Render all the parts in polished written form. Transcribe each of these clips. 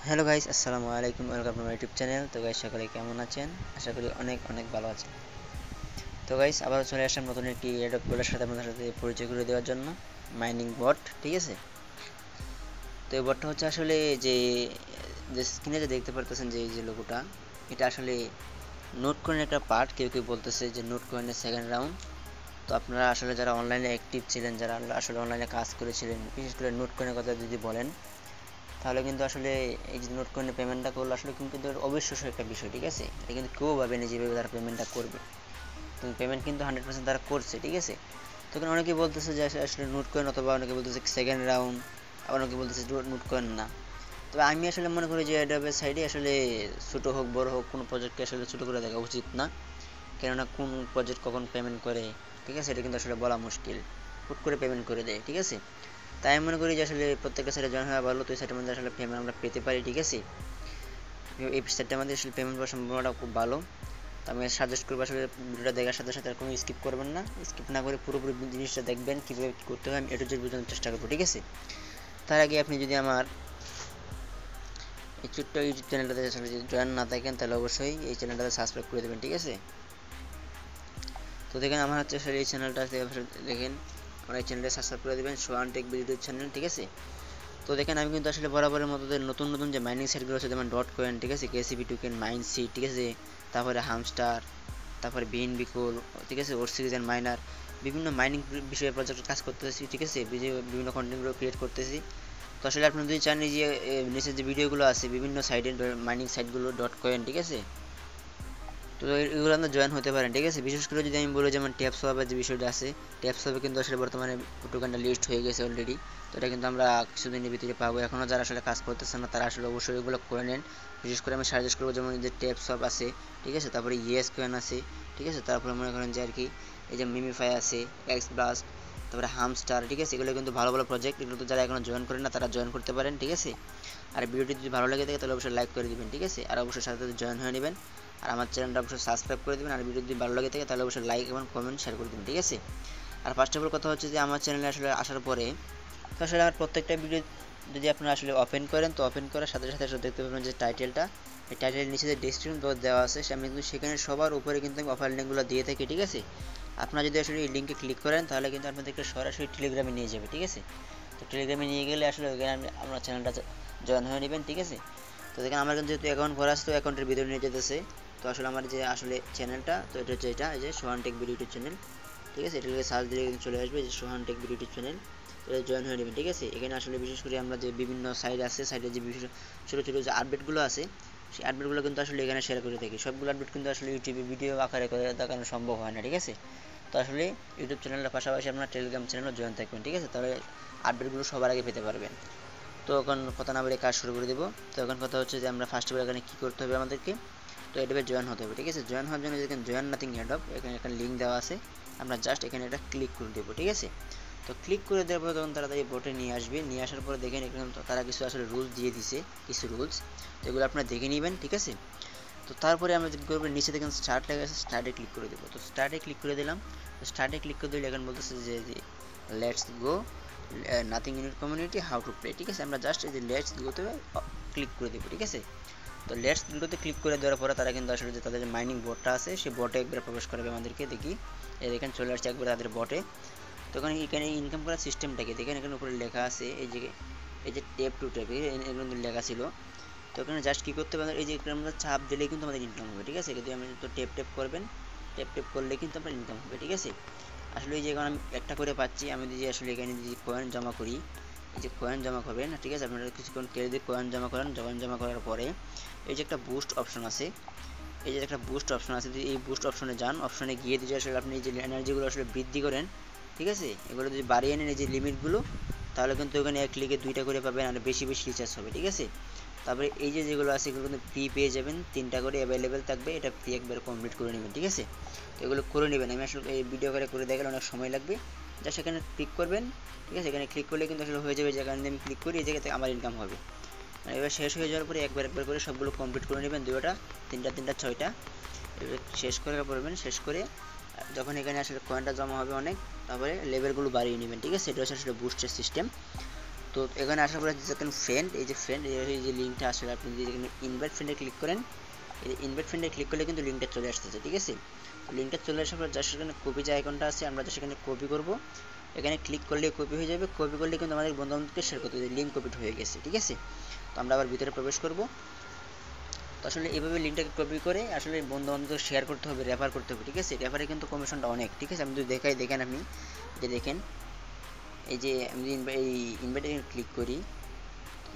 Hello guys, আসসালামু আলাইকুম। Welcome to my YouTube channel. তো গাইস, সকলে কেমন আছেন? আশা করি অনেক অনেক ভালো আছেন। তো গাইস, আবার চলে আসলাম নতুন একটি এডব বলের সাথে আপনাদের সাথে পরিচয় করে দেওয়ার জন্য। মাইনিং বট, ঠিক আছে। তো এই বটটা হচ্ছে আসলে যে যে স্ক্রিনে যে দেখতে পারতেছেন, যে এই যে লোগোটা, এটা আসলে নোট কয়েনের একটা পার্ট। কেউ কেউ বলতেছে যে নোট কয়েনের সেকেন্ড রাউন্ড। তো আপনারা আসলে যারা অনলাইনে অ্যাক্টিভ ছিলেন, যারা আসলে অনলাইনে কাজ করেছিলেন, বিশেষ করে নোট কয়েনের কথা যদি বলেন, তাহলে কিন্তু আসলে এই যে নোট কয়েনের পেমেন্টটা করলে আসলে কিন্তু অবিশ্বাস্য একটা বিষয়, ঠিক আছে। এটা কিন্তু কেউ ভাবেনি যেভাবে তারা পেমেন্টটা করবে। তো পেমেন্ট কিন্তু 100% তারা করছে, ঠিক আছে। তো এখানে অনেকে বলতেছে যে আসলে নোট কয়েন, অথবা অনেকে বলতেছে সেকেন্ড রাউন্ড, আবার অনেকে বলতেছে নোট কয়েন না। তবে আমি আসলে মনে করি যে অ্যাডোবের সাইডে আসলে ছোটো হোক বড় হোক, কোনো প্রজেক্টকে আসলে ছোটো করে দেখা উচিত না। কেননা কোন প্রজেক্ট কখন পেমেন্ট করে, ঠিক আছে, এটা কিন্তু আসলে বলা মুশকিল। হুট করে পেমেন্ট করে দেয়, ঠিক আছে। তাই আমি মনে করি যে আসলে প্রত্যেকটা সাইডে জয়েন হওয়া ভালো। তো এই সাইটের মধ্যে আসলে পেমেন্ট আমরা পেতে পারি, ঠিক আছে। এই সাইটটার মধ্যে আসলে পেমেন্ট পাওয়ার সম্ভাবনাটা খুব ভালো। তো আমি সাজেস্ট করবো আসলে ভিডিওটা দেখার সাথে সাথে আর কোনো স্কিপ করবেন না। স্কিপ না করে পুরোপুরি জিনিসটা দেখবেন, কীভাবে কী করতে হয় আমি এটা যদি বোঝানোর চেষ্টা করবো, ঠিক আছে। তার আগে আপনি যদি আমার এই ছোট্ট ইউটিউব চ্যানেলটাতে আসলে যদি জয়েন না থাকেন, তাহলে অবশ্যই এই চ্যানেলটাতে সাবস্ক্রাইব করে দেবেন, ঠিক আছে। তো দেখেন, আমার হচ্ছে আসলে এই চ্যানেলটা দেখেন, আমার এই চ্যানেলটা সাবস্ক্রাইব করে দেবেন, সোহান টেক ইউটিউব চ্যানেল, ঠিক আছে। তো দেখেন, আমি কিন্তু আসলে বরাবরের মতো নতুন নতুন যে মাইনিং সাইটগুলো আছে, যেমন ডট কয়েন, ঠিক আছে, কেসিবি টোকেন, মাইন সিট, ঠিক আছে, তারপরে হামস্টার, তারপরে বিএনবি কোল, ঠিক আছে, ওর সিরিজ অ্যান্ড মাইনার, বিভিন্ন মাইনিং বিষয়ে প্রজেক্টে কাজ করতেছি, ঠিক আছে, বিভিন্ন কন্টেন্টগুলো ক্রিয়েট করতেছি। তো আসলে আপনি যদি চান, যে নিচে যে ভিডিওগুলো আছে বিভিন্ন সাইটের মাইনিং সাইটগুলো ডট কয়েন, ঠিক আছে, তো এগুলো আপনার জয়েন হতে পারেন, ঠিক আছে। বিশেষ করে যদি আমি বলি, যেমন ট্যাপস ওয়াবের যে বিষয়টা আছে, ট্যাপস ওয়াবে কিন্তু আসলে বর্তমানে টোকেনটা লিস্ট হয়ে গেছে অলরেডি। তো এটা কিন্তু আমরা কিছুদিনের ভিতরে পাবো। এখনও যারা আসলে কাজ করতেছে না, তারা আসলে অবশ্যই এগুলো করে নেন। বিশেষ করে আমি সাজেস্ট করবো, যেমন যে ট্যাপস ওয়াব আছে, ঠিক আছে, তারপরে ইয়েস কয়েন আছে, ঠিক আছে, তারপরে মনে করেন যে আর কি এই যে মিমিফাই আছে, এক্স ব্লাস্ট, তারপরে হামস্টার, ঠিক আছে, এগুলো কিন্তু ভালো ভালো প্রজেক্ট। এগুলো তো যারা এখনো জয়েন করেন না, তারা জয়েন করতে পারেন, ঠিক আছে। আর ভিডিওটি যদি ভালো লাগে থাকে, তাহলে অবশ্যই লাইক করে দিবেন, ঠিক আছে। আর অবশ্যই সাথে সাথে জয়েন হয়ে নেবেন। আর আমার চ্যানেলটা অবশ্যই সাবস্ক্রাইব করে দেবেন। আর ভিডিও যদি ভালো লাগে থাকে, তাহলে অবশ্যই লাইক এবং কমেন্ট শেয়ার করে দেবেন, ঠিক আছে। আর ফার্স্ট অফ অল কথা হচ্ছে যে আমার চ্যানেলে আসলে আসার পরে, তো আসলে আমার প্রত্যেকটা ভিডিও যদি আপনারা আসলে ওপেন করেন, তো ওপেন করার সাথে সাথে আসলে দেখতে পাবেন যে টাইটেলটা, এই টাইটেলের নিচে যে ডেসক্রিপশন দেওয়া আছে, আমি কিন্তু সেখানে সবার উপরে কিন্তু আমি অফার লিঙ্কগুলো দিয়ে থাকি, ঠিক আছে। আপনারা যদি আসলে এই লিঙ্কে ক্লিক করেন, তাহলে কিন্তু আপনাদেরকে সরাসরি টেলিগ্রামে নিয়ে যাবে, ঠিক আছে। তো টেলিগ্রামে নিয়ে গেলে আসলে ওইখানে আমরা চ্যানেলটা জয়েন হয়ে নেবেন, ঠিক আছে। তো দেখেন, আমার কিন্তু যেহেতু অ্যাকাউন্ট করা আছে, তো অ্যাকাউন্টের ভিতরে নিয়ে যেতেছে। তো আসলে আমার যে আসলে চ্যানেলটা, তো এটা হচ্ছে এটা, এই যে সোহান টেক ভিডিও ইউটিউব চ্যানেল, ঠিক আছে। এটাকে সার্চ দিলে কিন্তু চলে আসবে যে সোহান টেক ভিডিও ইউটিউব চ্যানেল। এটা জয়েন হয়ে নেবেন, ঠিক আছে। এখানে আসলে বিশেষ করে আমরা যে বিভিন্ন সাইট আছে, সাইটে যে বিভিন্ন ছোটো ছোটো যে আপডেটগুলো আছে, সেই আপডেটগুলো কিন্তু আসলে এখানে শেয়ার করে থাকি। সবগুলো আপডেট কিন্তু আসলে ইউটিউবে ভিডিও আকারে করে দেখানো সম্ভব হয় না, ঠিক আছে। তো আসলে ইউটিউব চ্যানেলের পাশাপাশি আপনার টেলিগ্রাম চ্যানেলও জয়েন থাকবেন, ঠিক আছে, তাহলে আপডেটগুলো সবার আগে পেতে পারবেন। তো এখন কথা না বলে কাজ শুরু করে দেবো। তো এখন কথা হচ্ছে যে আমরা ফার্স্ট অফ অল এখানে কী করতে হবে আমাদেরকে, তো এটাবে জয়েন হতে হবে, ঠিক আছে। জয়েন হওয়ার জন্য দেখেন জয়েন নাথিং অ্যাডব, এখানে একটা লিঙ্ক দেওয়া আছে, আমরা জাস্ট এখানে একটা ক্লিক করে দেবো, ঠিক আছে। তো ক্লিক করে দেওয়ার পরে তখন তারা এই বোটে নিয়ে আসবে। নিয়ে আসার পরে দেখেন এখানে তারা কিছু আসলে রুলস দিয়ে দিছে, কিছু রুলস, তো এগুলো আপনারা দেখে নেবেন, ঠিক আছে। তো তারপরে আমরা যদি করবো, নিচে দেখেন স্টার্ট লেখা আছে, স্টার্টে ক্লিক করে দেবো। তো স্টার্টে ক্লিক করে দিলাম। তো স্টার্টে ক্লিক করে দিলে এখন বলতেছে যে let's go nothing unit community how to play, ঠিক আছে। আমরা জাস্ট এই যে লেটস গোতে ক্লিক করে দেবো, ঠিক আছে। তো লেটস গোতে ক্লিক করে দেওয়ার পরে তারা কিন্তু আসলে যে তাদের যে মাইনিং বোর্ডটা আছে, সেই বোর্ডে একবার প্রবেশ করাবে আমাদেরকে। দেখি এখানে চলে আসছে একবার তাদের বোর্ডে। তো এখানে ইনকাম করার সিস্টেমটাকে দেখেন, এখানে উপরে লেখা আছে এই যে ট্যাপ টু ট্যাপ, এর মধ্যে লেখা ছিল। তো এখানে জাস্ট কী করতে হবে, এই যে আমরা চাপ দিলেই কিন্তু আমাদের ইনকাম হবে, ঠিক আছে। কিন্তু আমি তো ট্যাপ ট্যাপ করবেন, ট্যাপ ট্যাপ করলে কিন্তু আপনার ইনকাম হবে, ঠিক আছে। আসলে এই যে এখন আমি একটা করে পাচ্ছি, আমি যদি আসলে এখানে যদি কয়েন জমা করি, এই যে কয়েন জমা করবেন, ঠিক আছে, আপনারা কিছুক্ষণ কেটে দিয়ে কয়েন জমা করেন। কয়েন জমা করার পরে এই যে একটা বুস্ট অপশন আছে, এই যে একটা বুস্ট অপশন আছে, যদি এই বুস্ট অপশনে যান, অপশনে গিয়ে দিয়ে আসলে আপনি এই যে এনার্জিগুলো আসলে বৃদ্ধি করেন, ঠিক আছে, এগুলো যদি বাড়িয়ে নেন এই যে লিমিটগুলো, তাহলে কিন্তু ওখানে এক ক্লিকে 2টা করে পাবেন, আর বেশি বেশি রিচার্জ হবে, ঠিক আছে। তারপরে এই যে যেগুলো আছে, এগুলো কিন্তু ফ্রি পেয়ে যাবেন, 3টা করে অ্যাভেলেবেল থাকবে, এটা ফ্রি একবার কমপ্লিট করে নেবেন, ঠিক আছে। তো এগুলো করে নেবেন, আমি আসলে এই ভিডিও করে দেখালে অনেক সময় লাগবে। জাস্ট এখানে ক্লিক করবেন, ঠিক আছে, এখানে ক্লিক করলে কিন্তু আসলে হয়ে যাবে। যেখানে আমি ক্লিক করি, এই জায়গাতে আমার ইনকাম হবে। মানে এবার শেষ হয়ে যাওয়ার পরে একবার করে সবগুলো কমপ্লিট করে নেবেন, 2টা 3টা 6টা, এবার শেষ করে পড়বেন। শেষ করে যখন এখানে আসলে কয়েনটা জমা হবে অনেক, তারপরে লেভেলগুলো বাড়িয়ে নেবেন, ঠিক আছে। এটা হচ্ছে আসলে বুস্টের সিস্টেম। তো তো এখানে আসার পরে দেখেন ফ্রেন্ড, এই যে ফ্রেন্ড, এই যে লিঙ্কটা আসলে আপনি যদি এখানে ইনভাইট ফ্রেন্ডে ক্লিক করেন, এই ইনভাইট ফ্রেন্ডে ক্লিক করলে কিন্তু লিঙ্কটা চলে আসতেছে, ঠিক আছে। লিঙ্কটা চলে আসার পর জাস্ট এখানে কপি যে আইকনটা আছে আমরা জাস্ট এখানে কপি করব, এখানে ক্লিক করলে কপি হয়ে যাবে, কপি করলে কিন্তু আমাদের বন্ধুবান্ধবকে শেয়ার করতে হবে, লিঙ্ক কপি হয়ে গেছে, ঠিক আছে। তো আমরা আবার ভিতরে প্রবেশ করব। তো আসলে এইভাবে লিঙ্কটাকে কপি করে আসলে বন্ধুবান্ধবদের শেয়ার করতে হবে, রেফার করতে হবে, ঠিক আছে। রেফারে কিন্তু কমিশনটা অনেক, ঠিক আছে। আমি যদি দেখাই, দেখেন আপনি যে দেখেন এই যে আমি এই ইনভাইটে ক্লিক করি,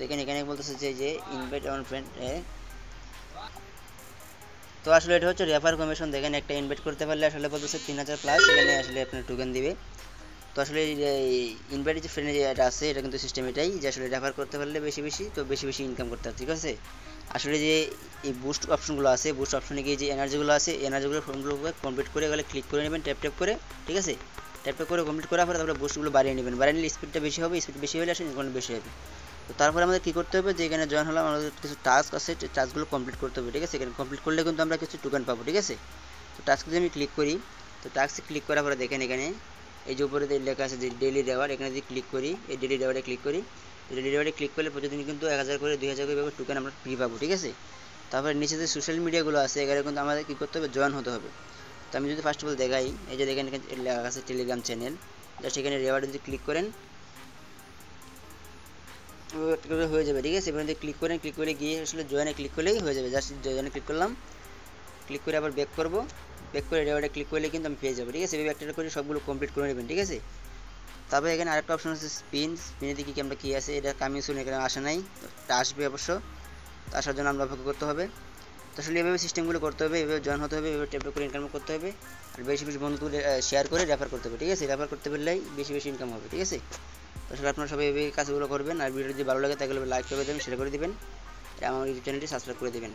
দেখেন এখানে বলতেছে যে ইনভাইট আমার ফ্রেন্ড। তো আসলে এটা হচ্ছে রেফার কমিশন। দেখেন একটা ইনভাইট করতে পারলে আসলে বলতেছে 3000 প্লাস এখানে আসলে আপনার টোকেন দিবে। তো আসলে ইনভাইট যে ফ্রেন্ড যেটা আছে এটা কিন্তু সিস্টেম এটাই যে আসলে রেফার করতে পারলে বেশি বেশি তো বেশি বেশি ইনকাম করতে হবে, ঠিক আছে। আসলে যে এই বুস্ট অপশনগুলো আছে, বুস্ট অপশনে গিয়ে যে এনার্জিগুলো আছে, এনার্জিগুলো ফর্মগুলোকে কমপ্লিট করে গেলে ক্লিক করে নেবেন ট্যাপ ট্যাপ করে, ঠিক আছে। ট্যাপ ট্যাপ করে কমপ্লিট করার পরে তারপরে বুস্টগুলো বাড়িয়ে নেবেন, বাড়িয়ে নিলে স্পিডটা বেশি হবে, স্পিড বেশি হলে আসলে ইনকাম বেশি হবে। তো তারপরে আমাদের কী করতে হবে, যে এখানে জয়েন হলাম, আমাদের কিছু টাস্ক আছে, টাস্কগুলো কমপ্লিট করতে হবে, ঠিক আছে। এখানে কমপ্লিট করলে কিন্তু আমরা কিছু টোকেন পাবো, ঠিক আছে। তো টাস্ক যদি আমি ক্লিক করি, তো টাস্কে ক্লিক করার পরে দেখেন এখানে এই যে উপরে লেখা আছে যে ডেইলি রিওয়ার্ড, এখানে যদি ক্লিক করি, এই ডেইলি রিওয়ার্ডে ক্লিক করি, ডেইলি রিওয়ার্ডে ক্লিক করলে প্রতিদিন কিন্তু 1000 করে 2000 করে টোকেন আমরা ফ্রি পাবো, ঠিক আছে। তারপরে নিচে যে সোশ্যাল মিডিয়াগুলো আছে এখানে কিন্তু আমাদের কী করতে হবে, জয়েন হতে হবে। তো আমি যদি ফার্স্ট অফ অল দেখাই, এই যে দেখেন এখানে লেখা আছে টেলিগ্রাম চ্যানেল, জাস্ট এখানে রিওয়ার্ডে যদি ক্লিক করেন হয়ে যাবে, ঠিক আছে। এবার যদি ক্লিক করেন, ক্লিক করে গিয়ে আসলে জয়েনে ক্লিক করলেই হয়ে যাবে। জাস্ট জয়েনে ক্লিক করলাম, ক্লিক করে আবার ব্যাক করব, ব্যাক করে রিওয়ার্ডে ক্লিক করলে কিন্তু আমি পেয়ে যাবো, ঠিক আছে। এভাবে একটা করে সবগুলো কমপ্লিট করে নেবেন, ঠিক আছে। তারপরে এখানে আরেকটা অপশন আছে স্পিন, স্পিনে দেখি কি আমরা কী আছে, এটা কামিং সুন এখানে আসে নাই, তা আসবে অবশ্য, তো আসার জন্য আমরা অপেক্ষা করতে হবে। তো আসলে এভাবে সিস্টেমগুলো করতে হবে, এভাবে জয়েন হতে হবে, এভাবে ট্যাপ করে ইনকাম করতে হবে, আর বেশি বেশি বন্ধুদের শেয়ার করে রেফার করতে হবে, ঠিক আছে। রেফার করতে পারলেই বেশি বেশি ইনকাম হবে, ঠিক আছে। তো আসলে আপনারা সবাই এই কাজগুলো করবেন, আর ভিডিও যদি ভালো লাগে তাহলে লাইক করে দেবেন, শেয়ার করে দেবেন, আর আমার ইউটিউব চ্যানেলটি সাবস্ক্রাইব করে দেবেন।